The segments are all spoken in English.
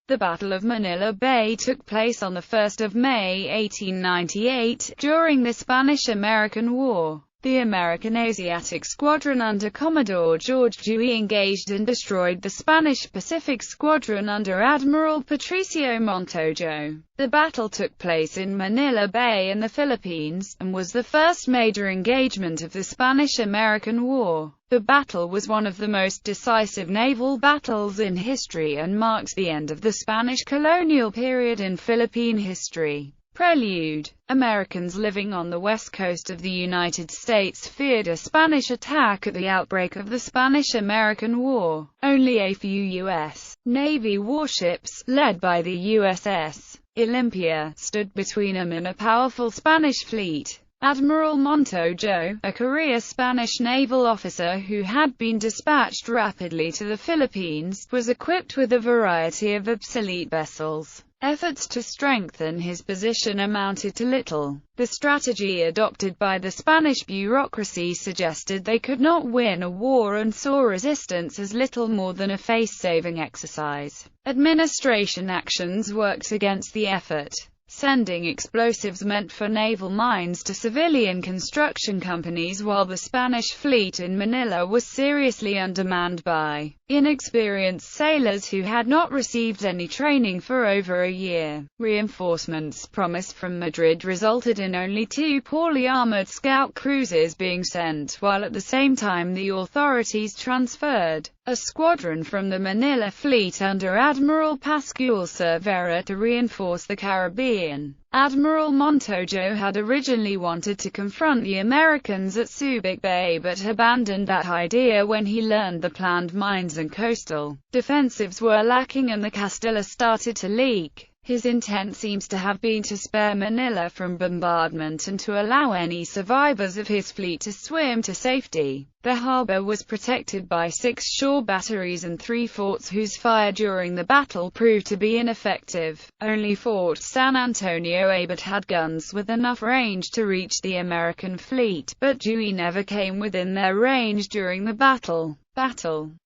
The Battle of Manila Bay took place on 1 May 1898, during the Spanish-American War. The American Asiatic Squadron under Commodore George Dewey engaged and destroyed the Spanish Pacific Squadron under Admiral Patricio Montojo. The battle took place in Manila Bay in the Philippines, and was the first major engagement of the Spanish-American War. The battle was one of the most decisive naval battles in history and marks the end of the Spanish colonial period in Philippine history. Prelude. Americans living on the west coast of the United States feared a Spanish attack at the outbreak of the Spanish-American War. Only a few U.S. Navy warships, led by the USS Olympia, stood between them and a powerful Spanish fleet. Admiral Montojo, a career Spanish naval officer who had been dispatched rapidly to the Philippines, was equipped with a variety of obsolete vessels. Efforts to strengthen his position amounted to little. The strategy adopted by the Spanish bureaucracy suggested they could not win a war and saw resistance as little more than a face-saving exercise. Administration actions worked against the effort. Sending explosives meant for naval mines to civilian construction companies, while the Spanish fleet in Manila was seriously undermanned by inexperienced sailors who had not received any training for over a year. Reinforcements promised from Madrid resulted in only 2 poorly armored scout cruisers being sent, while at the same time the authorities transferred a squadron from the Manila fleet under Admiral Pascual Cervera to reinforce the Caribbean. Admiral Montojo had originally wanted to confront the Americans at Subic Bay, but abandoned that idea when he learned the planned mines and coastal defensives were lacking and the Castilla started to leak. His intent seems to have been to spare Manila from bombardment and to allow any survivors of his fleet to swim to safety. The harbor was protected by 6 shore batteries and 3 forts whose fire during the battle proved to be ineffective. Only Fort San Antonio Abad had guns with enough range to reach the American fleet, but Dewey never came within their range during the battle.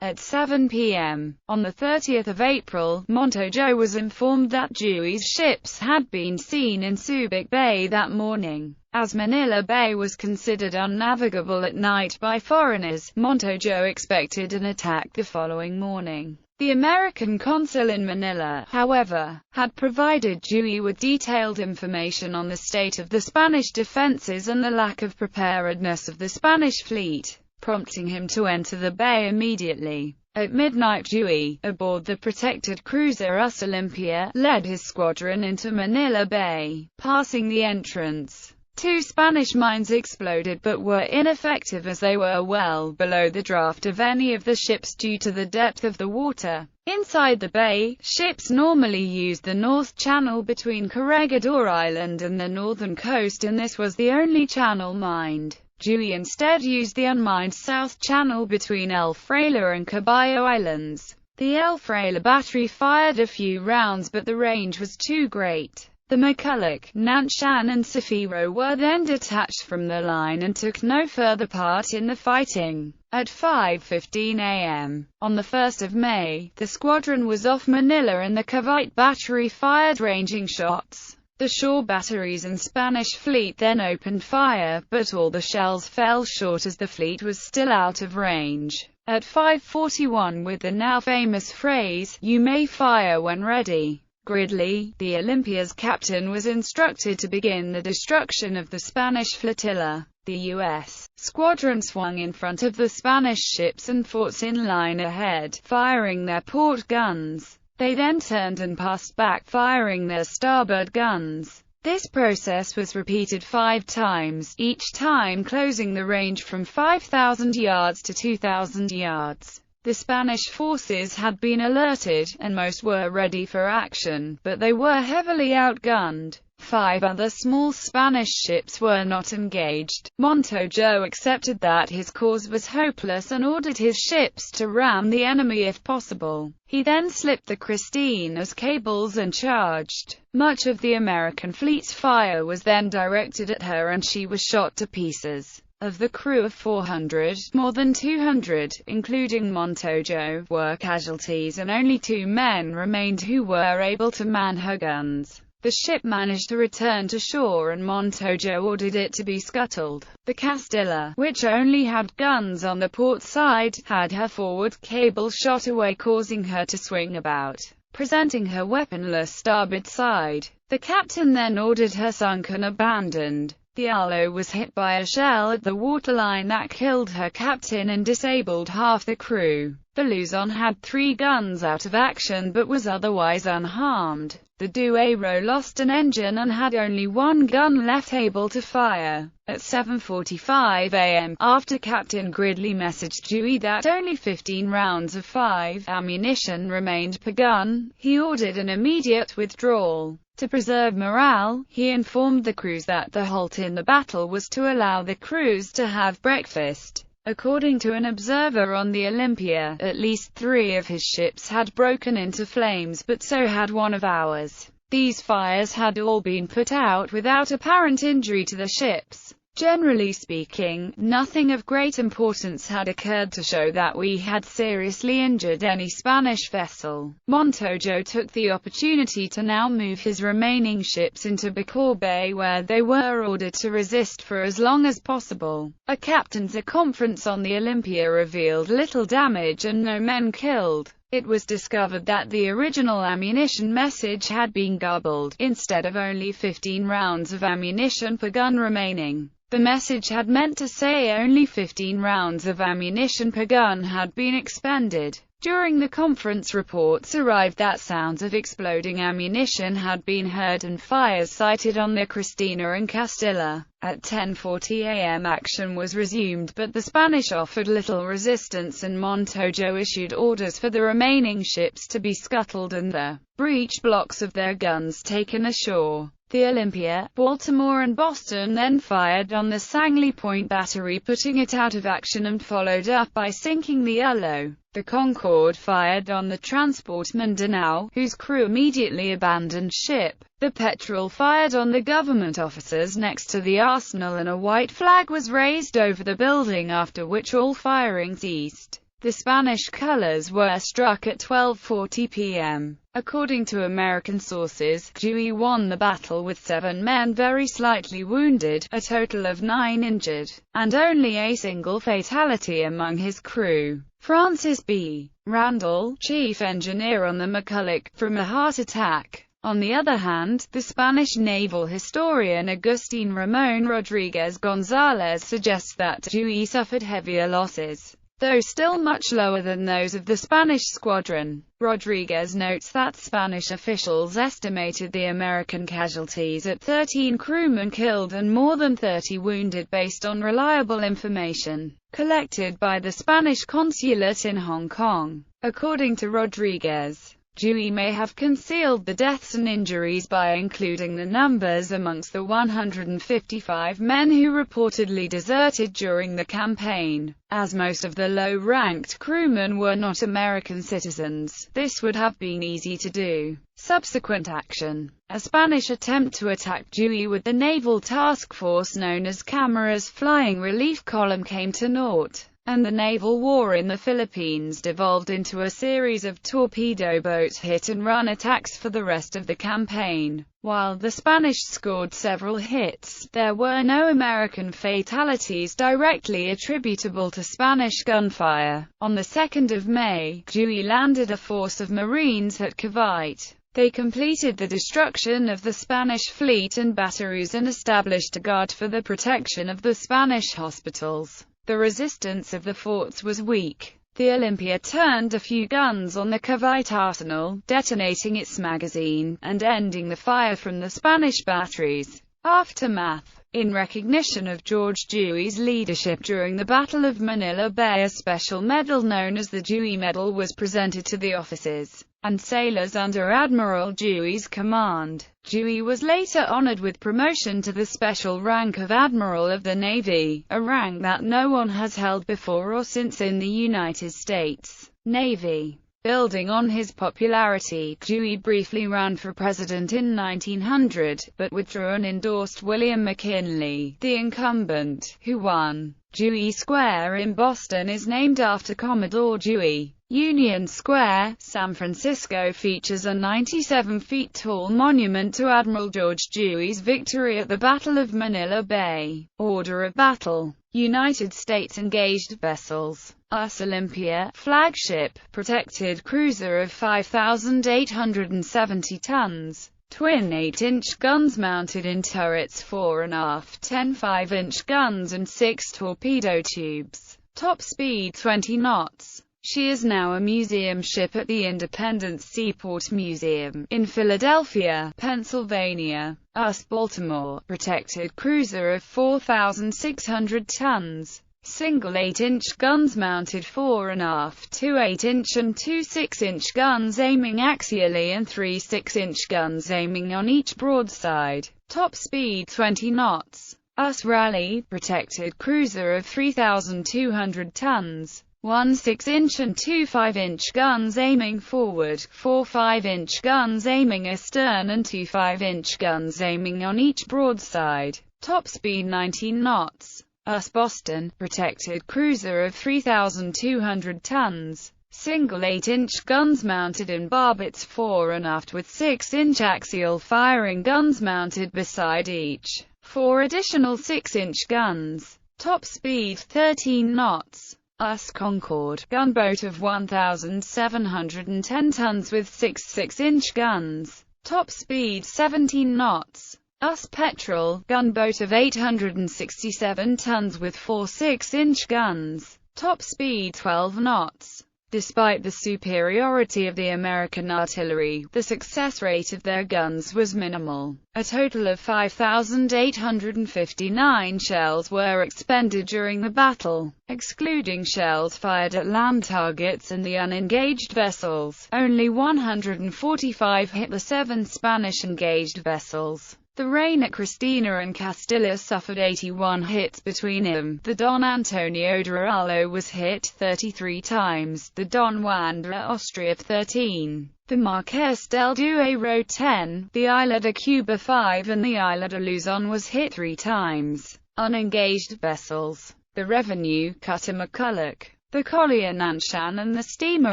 At 7 p.m. on 30 April, Montojo was informed that Dewey's ships had been seen in Subic Bay that morning. As Manila Bay was considered unnavigable at night by foreigners, Montojo expected an attack the following morning. The American consul in Manila, however, had provided Dewey with detailed information on the state of the Spanish defenses and the lack of preparedness of the Spanish fleet, prompting him to enter the bay immediately. At midnight, Dewey, aboard the protected cruiser US Olympia, led his squadron into Manila Bay. Passing the entrance, 2 Spanish mines exploded but were ineffective as they were well below the draft of any of the ships due to the depth of the water. Inside the bay, ships normally used the North Channel between Corregidor Island and the northern coast, and this was the only channel mined. Dewey instead used the unmined South Channel between El Fraile and Caballo Islands. The El Fraile battery fired a few rounds, but the range was too great. The McCulloch, Nanshan and Zafiro were then detached from the line and took no further part in the fighting. At 5:15 a.m. on 1 May, the squadron was off Manila and the Cavite battery fired ranging shots. The shore batteries and Spanish fleet then opened fire, but all the shells fell short as the fleet was still out of range. At 5:41, with the now famous phrase, "You may fire when ready," Gridley, the Olympia's captain, was instructed to begin the destruction of the Spanish flotilla. The U.S. squadron swung in front of the Spanish ships and forts in line ahead, firing their port guns. They then turned and passed back, firing their starboard guns. This process was repeated 5 times, each time closing the range from 5,000 yards to 2,000 yards. The Spanish forces had been alerted, and most were ready for action, but they were heavily outgunned. 5 other small Spanish ships were not engaged. Montojo accepted that his cause was hopeless and ordered his ships to ram the enemy if possible. He then slipped the Christina's cables and charged. Much of the American fleet's fire was then directed at her and she was shot to pieces. Of the crew of 400, more than 200, including Montojo, were casualties and only 2 men remained who were able to man her guns. The ship managed to return to shore and Montojo ordered it to be scuttled. The Castilla, which only had guns on the port side, had her forward cable shot away, causing her to swing about, presenting her weaponless starboard side. The captain then ordered her sunk and abandoned. The Arlo was hit by a shell at the waterline that killed her captain and disabled half the crew. The Luzon had 3 guns out of action but was otherwise unharmed. The Duero lost an engine and had only 1 gun left able to fire. At 7:45 a.m., after Captain Gridley messaged Dewey that only 15 rounds of 5 ammunition remained per gun, he ordered an immediate withdrawal. To preserve morale, he informed the crews that the halt in the battle was to allow the crews to have breakfast. According to an observer on the Olympia, at least 3 of his ships had broken into flames, but so had one of ours. These fires had all been put out without apparent injury to the ships. Generally speaking, nothing of great importance had occurred to show that we had seriously injured any Spanish vessel. Montojo took the opportunity to now move his remaining ships into Bacoor Bay, where they were ordered to resist for as long as possible. A captain's conference on the Olympia revealed little damage and no men killed. It was discovered that the original ammunition message had been garbled. Instead of only 15 rounds of ammunition per gun remaining, the message had meant to say only 15 rounds of ammunition per gun had been expended. During the conference, reports arrived that sounds of exploding ammunition had been heard and fires sighted on the Cristina and Castilla. At 10:40 a.m. action was resumed, but the Spanish offered little resistance and Montojo issued orders for the remaining ships to be scuttled and the breech blocks of their guns taken ashore. The Olympia, Baltimore and Boston then fired on the Sangley Point battery, putting it out of action and followed up by sinking the Arlo. The Concord fired on the transport Mindanao, whose crew immediately abandoned ship. The Petrel fired on the government officers next to the arsenal and a white flag was raised over the building, after which all firing ceased. The Spanish colors were struck at 12:40 p.m. According to American sources, Dewey won the battle with 7 men very slightly wounded, a total of 9 injured, and only a single fatality among his crew. Francis B. Randall, chief engineer on the McCulloch, from a heart attack. On the other hand, the Spanish naval historian Agustin Ramon Rodriguez Gonzalez suggests that Dewey suffered heavier losses, though still much lower than those of the Spanish squadron. Rodriguez notes that Spanish officials estimated the American casualties at 13 crewmen killed and more than 30 wounded based on reliable information collected by the Spanish consulate in Hong Kong. According to Rodriguez, Dewey may have concealed the deaths and injuries by including the numbers amongst the 155 men who reportedly deserted during the campaign. As most of the low-ranked crewmen were not American citizens, this would have been easy to do. Subsequent action. A Spanish attempt to attack Dewey with the naval task force known as Camara's Flying Relief Column came to naught, and the naval war in the Philippines devolved into a series of torpedo boat hit-and-run attacks for the rest of the campaign. While the Spanish scored several hits, there were no American fatalities directly attributable to Spanish gunfire. On the 2nd of May, Dewey landed a force of Marines at Cavite. They completed the destruction of the Spanish fleet and batteries and established a guard for the protection of the Spanish hospitals. The resistance of the forts was weak. The Olympia turned a few guns on the Cavite arsenal, detonating its magazine, and ending the fire from the Spanish batteries. Aftermath. In recognition of George Dewey's leadership during the Battle of Manila Bay, a special medal known as the Dewey Medal was presented to the officers and sailors under Admiral Dewey's command. Dewey was later honored with promotion to the special rank of Admiral of the Navy, a rank that no one has held before or since in the United States Navy. Building on his popularity, Dewey briefly ran for president in 1900, but withdrew and endorsed William McKinley, the incumbent, who won. Dewey Square in Boston is named after Commodore Dewey. Union Square, San Francisco features a 97-feet-tall monument to Admiral George Dewey's victory at the Battle of Manila Bay. Order of battle: United States engaged vessels. US Olympia, flagship, protected cruiser of 5,870 tons. Twin 8-inch guns mounted in turrets fore and aft, 10 5-inch guns and 6 torpedo tubes. Top speed 20 knots. She is now a museum ship at the Independence Seaport Museum, in Philadelphia, Pennsylvania. US Baltimore, protected cruiser of 4,600 tons. Single 8-inch guns mounted fore and aft, 2 8-inch and 2 6-inch guns aiming axially and 3 6-inch guns aiming on each broadside. Top speed 20 knots. US Raleigh, protected cruiser of 3,200 tons. 1 6-inch and 2 5-inch guns aiming forward, 4 5-inch guns aiming astern and 2 5-inch guns aiming on each broadside. Top speed 19 knots. US Boston, protected cruiser of 3,200 tons. Single 8-inch guns mounted in barbets fore and aft with 6-inch axial firing guns mounted beside each. 4 additional 6-inch guns. Top speed 13 knots. US Concord, gunboat of 1,710 tons with 6 6-inch guns. Top speed 17 knots. US Petrel, gunboat of 867 tons with 4 6-inch guns. Top speed 12 knots. Despite the superiority of the American artillery, the success rate of their guns was minimal. A total of 5,859 shells were expended during the battle, excluding shells fired at land targets and the unengaged vessels. Only 145 hit the 7 Spanish engaged vessels. The Reina Cristina and Castilla suffered 81 hits between them. The Don Antonio Durallo was hit 33 times, the Don Juan de Austria 13, the Marqués del Duero 10, the Isla de Cuba 5 and the Isla de Luzon was hit 3 times. Unengaged vessels: the Revenue Cutter McCulloch, the Collier Nanshan and the steamer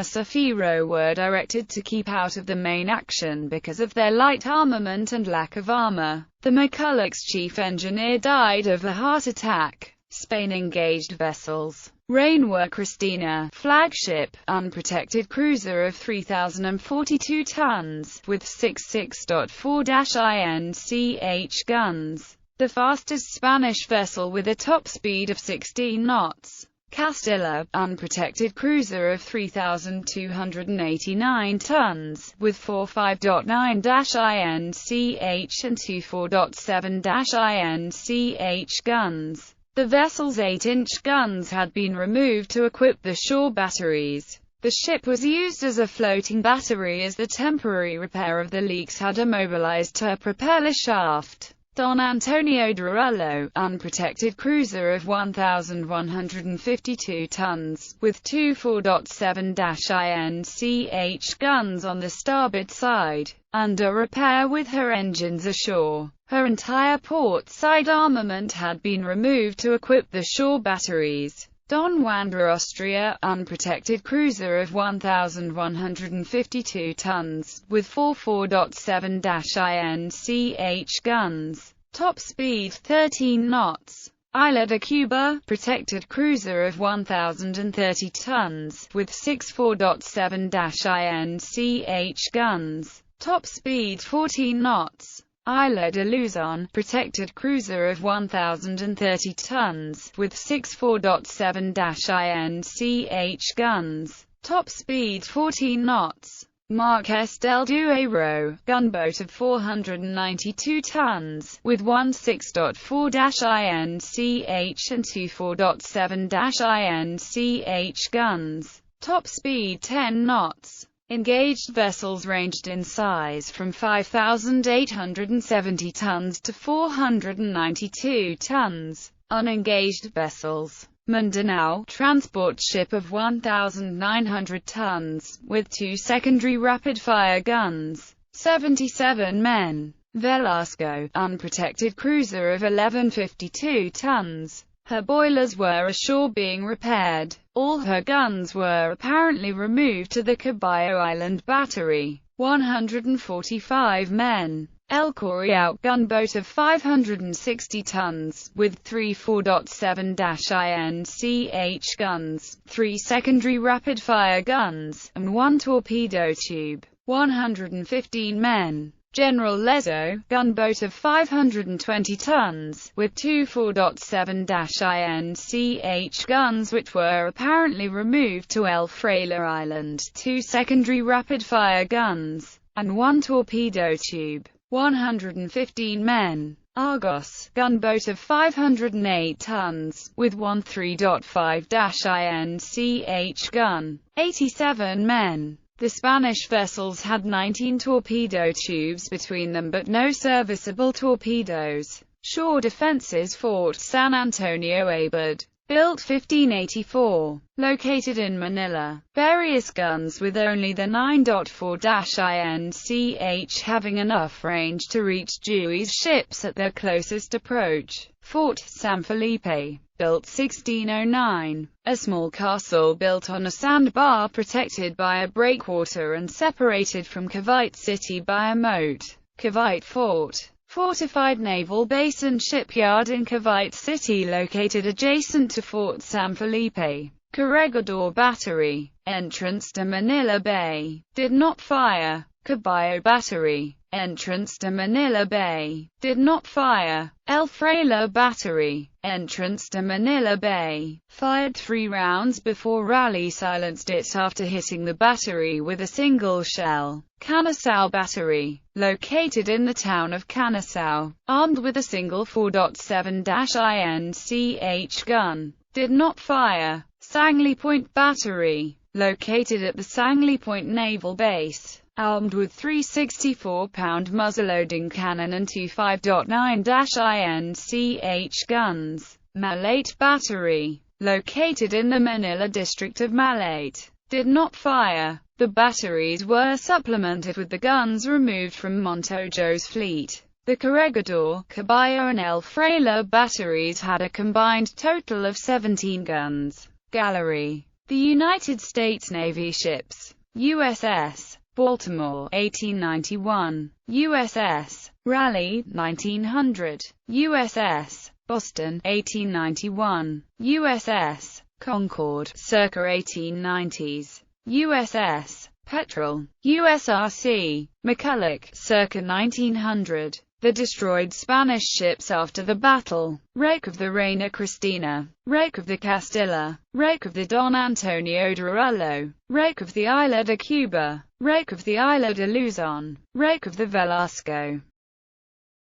Zafiro were directed to keep out of the main action because of their light armament and lack of armor. The McCulloch's chief engineer died of a heart attack. Spain engaged vessels: Reina Cristina, flagship, unprotected cruiser of 3,042 tons, with 6.4-INCH guns, the fastest Spanish vessel with a top speed of 16 knots. Castilla, unprotected cruiser of 3,289 tons, with 4.5-INCH and 2.4.7-INCH guns. The vessel's 8-inch guns had been removed to equip the shore batteries. The ship was used as a floating battery as the temporary repair of the leaks had immobilized her propeller shaft. Don Antonio Durallo, unprotected cruiser of 1,152 tons, with 2 4.7-INCH guns on the starboard side, under repair with her engines ashore. Her entire port side armament had been removed to equip the shore batteries. Don Juan de Austria, unprotected cruiser of 1,152 tons, with 4 4.7-INCH guns. Top speed 13 knots. Isla de Cuba, protected cruiser of 1,030 tons, with 6 4.7-INCH guns. Top speed 14 knots. Isla de Luzon, protected cruiser of 1,030 tons, with 6 4.7-INCH guns. Top speed 14 knots. Marqués del Duero, gunboat of 492 tons, with 1 6.4-INCH and 2 4.7-INCH guns. Top speed 10 knots. Engaged vessels ranged in size from 5,870 tons to 492 tons. Unengaged vessels: Mindanao, transport ship of 1,900 tons, with 2 secondary rapid-fire guns, 77 men. Velasco, unprotected cruiser of 1152 tons. Her boilers were ashore being repaired. All her guns were apparently removed to the Caballo Island Battery. 145 men. El Coriao, gunboat of 560 tons, with 3 4.7-INCH guns, 3 secondary rapid-fire guns, and 1 torpedo tube. 115 men. General Lezo, gunboat of 520 tons, with 2 4.7-INCH guns which were apparently removed to El Fraile Island, 2 secondary rapid-fire guns, and 1 torpedo tube. 115 men. Argos, gunboat of 508 tons, with 1 3.5-INCH gun, 87 men. The Spanish vessels had 19 torpedo tubes between them but no serviceable torpedoes. Shore defenses. Fort San Antonio Abad, built 1584, located in Manila. Various guns with only the 9.4-INCH having enough range to reach Dewey's ships at their closest approach. Fort San Felipe, built 1609, a small castle built on a sandbar protected by a breakwater and separated from Cavite City by a moat. Cavite Fort, fortified naval base and shipyard in Cavite City located adjacent to Fort San Felipe. Corregidor Battery, entrance to Manila Bay, did not fire. Caballo Battery, entrance to Manila Bay, did not fire. El Fraile Battery, entrance to Manila Bay, fired 3 rounds before Raleigh silenced it after hitting the battery with a single shell. Canasao Battery, located in the town of Canasao, armed with a single 4.7-INCH gun, did not fire. Sangley Point Battery, located at the Sangley Point Naval Base, armed with 3 64-pound muzzleloading cannon and 2 5.9-INCH guns. Malate Battery, located in the Manila district of Malate, did not fire. The batteries were supplemented with the guns removed from Montojo's fleet. The Corregidor, Caballo and El Fraile batteries had a combined total of 17 guns. Gallery. The United States Navy ships. USS Baltimore, 1891. USS Raleigh, 1900. USS Boston, 1891. USS Concord, circa 1890s. USS Petrel, USRC McCulloch, circa 1900. The destroyed Spanish ships after the battle. Wreck of the Reina Cristina. Wreck of the Castilla. Wreck of the Don Antonio de Rullo. Wreck of the Isla de Cuba. Wreck of the Isla de Luzon. Wreck of the Velasco.